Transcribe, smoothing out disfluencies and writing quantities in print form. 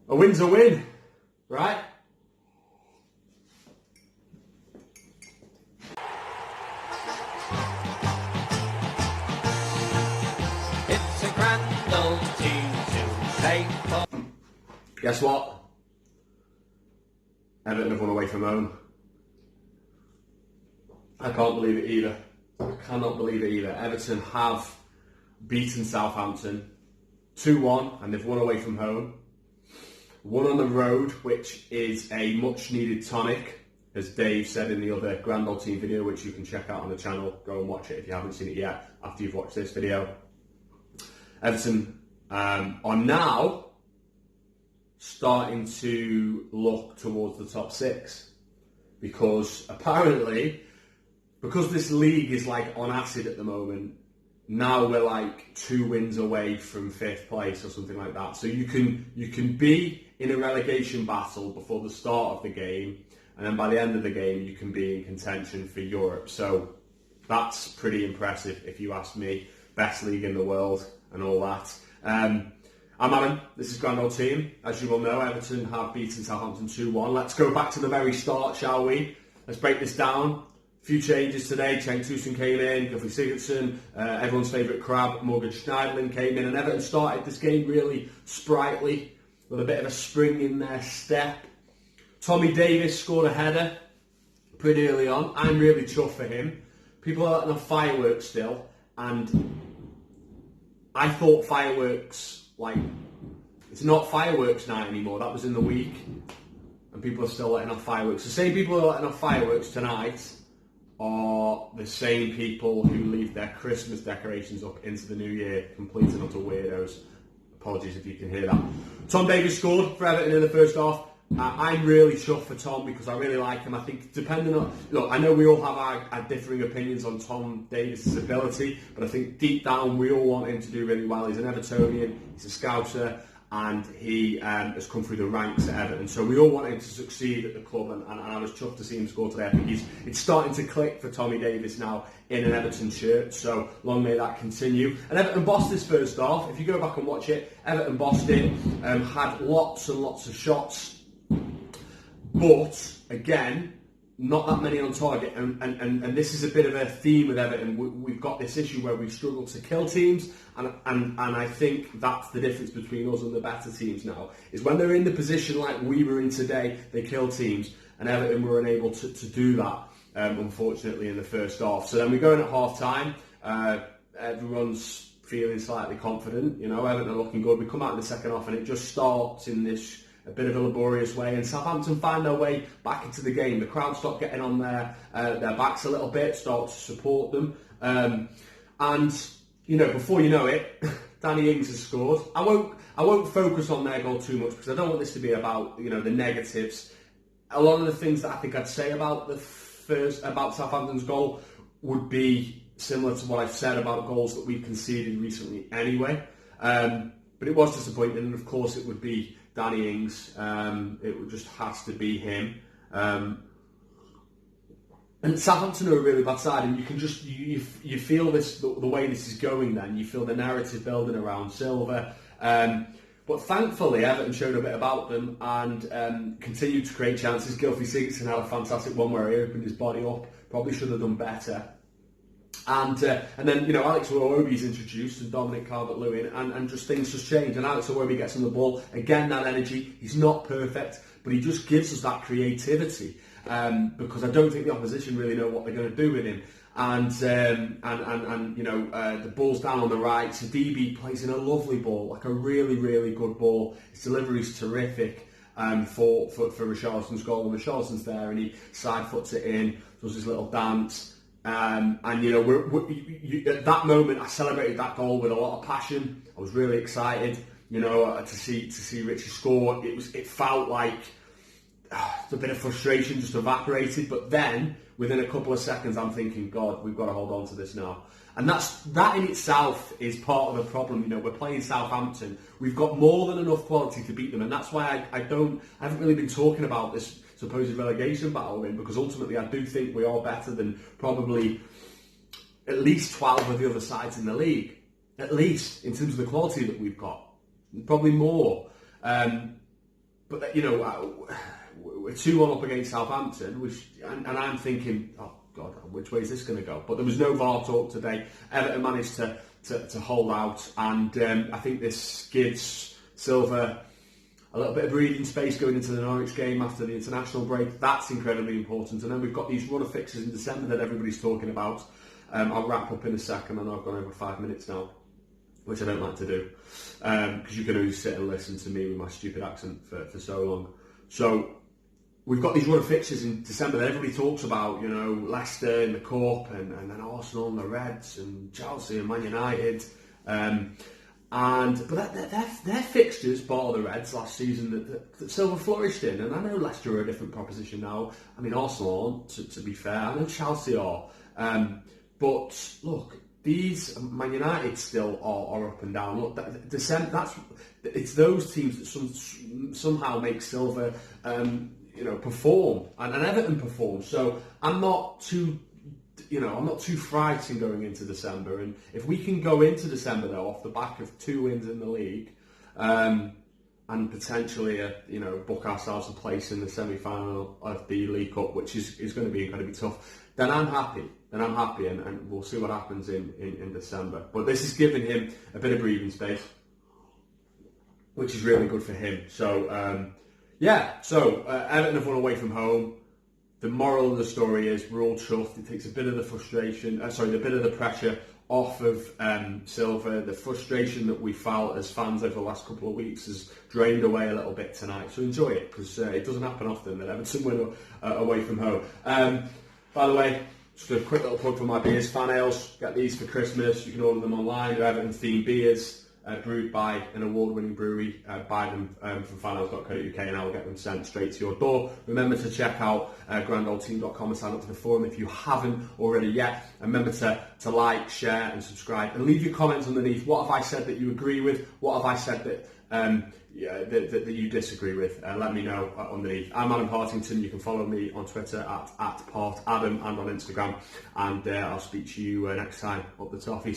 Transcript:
A win's a win, right? It's a grand old team to play for. Guess what? Everton have won away from home. I can't believe it either. I cannot believe it either. Everton have beaten Southampton 2-1 and they've won away from home. Won on the road, which is a much needed tonic, as Dave said in the other Grand Old Team video, which you can check out on the channel. Go and watch it if you haven't seen it yet after you've watched this video. Everton are now starting to look towards the top six, because apparently, because this league is like on acid at the moment, now we're like 2 wins away from 5th place or something like that. So you can be in a relegation battle before the start of the game, and then by the end of the game you can be in contention for Europe. So that's pretty impressive if you ask me. Best league in the world and all that. I'm Alan, this is Grand Old Team. As you will know, Everton have beaten Southampton 2-1. Let's go back to the very start, shall we? Let's break this down. Few changes today. Cenk Tosun came in, Gylfi Sigurdsson, everyone's favourite crab, Morgan Schneiderlin came in, and Everton started this game really sprightly, with a bit of a spring in their step. Tommy Davies scored a header pretty early on. I'm really chuffed for him. People are letting off fireworks still, and I thought fireworks, like, it's not fireworks night anymore. That was in the week, and people are still letting off fireworks. The same people who are letting off fireworks tonight are the same people who leave their Christmas decorations up into the new year. Complete and utter weirdos. Apologies if you can hear that. Tom Davies scored for Everton in the first half. I'm really chuffed for Tom because I really like him. I think depending on... Look, I know we all have our differing opinions on Tom Davies' ability, but I think deep down we all want him to do really well. He's an Evertonian, he's a Scouser, and he has come through the ranks at Everton. So we all want him to succeed at the club, and I was chuffed to see him score today. I think it's starting to click for Tommy Davies now in an Everton shirt, so long may that continue. And Everton bossed this first half. If you go back and watch it, Everton bossed it, had lots and lots of shots, but again, not that many on target, and this is a bit of a theme with Everton. We've got this issue where we've struggled to kill teams, and I think that's the difference between us and the better teams now, is when they're in the position like we were in today, they kill teams, and Everton were unable to do that, unfortunately, in the first half. So then we go in at half-time, everyone's feeling slightly confident, you know, Everton are looking good. We come out in the second half, and it just starts in this a bit of a laborious way, and Southampton find their way back into the game. The crowd start getting on their backs a little bit, start to support them, and you know, before you know it, Danny Ings has scored. I won't focus on their goal too much because I don't want this to be about, you know, the negatives. A lot of the things that I think I'd say about about Southampton's goal would be similar to what I've said about goals that we've conceded recently anyway. But it was disappointing, and of course it would be Danny Ings. It just has to be him. And Southampton are a really bad side, and you can just you feel this the way this is going. Then you feel the narrative building around Silva. But thankfully, Everton showed a bit about them and continued to create chances. Gylfi Sigurdsson had a fantastic one where he opened his body up. Probably should have done better. And then, you know, Alex Iwobi's introduced and Dominic Calvert-Lewin, and just things just change. And Alex Iwobi gets on the ball again. That energy. He's not perfect, but he just gives us that creativity. Because I don't think the opposition really know what they're going to do with him. And you know, the ball's down on the right. So DB plays in a lovely ball, like a really, really good ball. His delivery's terrific for Richarlison's goal. And Richarlison's there, and he side foots it in, does his little dance. And you know, at that moment, I celebrated that goal with a lot of passion. I was really excited, you know, to see Richie score. It felt like a bit of frustration just evaporated, but then within a couple of seconds I'm thinking, God, we've got to hold on to this now. And that in itself is part of the problem. You know, we're playing Southampton, we've got more than enough quality to beat them, and that's why I haven't really been talking about this supposed relegation battle in, because ultimately I do think we are better than probably at least 12 of the other sides in the league, at least in terms of the quality that we've got, probably more. but you know, we're 2-1 up against Southampton, and I'm thinking, oh God, which way is this going to go? But there was no VAR talk today. Everton managed to hold out, and I think this gives Silva a little bit of breathing space going into the Norwich game after the international break. That's incredibly important. And then we've got these run of fixtures in December that everybody's talking about. I'll wrap up in a second. I know I've gone over 5 minutes now, which I don't like to do, because you can only sit and listen to me with my stupid accent for so long. So we've got these run of fixtures in December that everybody talks about, you know, Leicester in the Cup, and then Arsenal and the Reds, and Chelsea and Man United. But they're fixtures, bar the Reds last season, that Silva flourished in. And I know Leicester are a different proposition now. I mean, Arsenal aren't, to be fair. I know Chelsea are. But look, these Man United still are up and down. Look, it's those teams that somehow make Silva, perform, and Everton perform. So I'm not too frightened going into December. And if we can go into December though off the back of 2 wins in the league, and potentially book ourselves a place in the semi-final of the League Cup, which is going to be incredibly tough, then I'm happy. And we'll see what happens in December. But this is giving him a bit of breathing space, which is really good for him. So Everton have won away from home. The moral of the story is we're all chuffed. It takes a bit of the the pressure off of Silva. The frustration that we felt as fans over the last couple of weeks has drained away a little bit tonight. So enjoy it, because it doesn't happen often that Everton win away from home. By the way, just a quick little plug for my beers, Fan Ales. Get these for Christmas. You can order them online. They're Everton-themed beers, brewed by an award-winning brewery. Buy them from fanales.co.uk and I'll get them sent straight to your door. Remember to check out grandoldteam.com and sign up to the forum if you haven't already yet. And remember to like, share and subscribe. And leave your comments underneath. What have I said that you agree with? What have I said that that you disagree with? Let me know underneath. I'm Adam Partington. You can follow me on Twitter at PartAdam and on Instagram. And I'll speak to you next time up the toffee.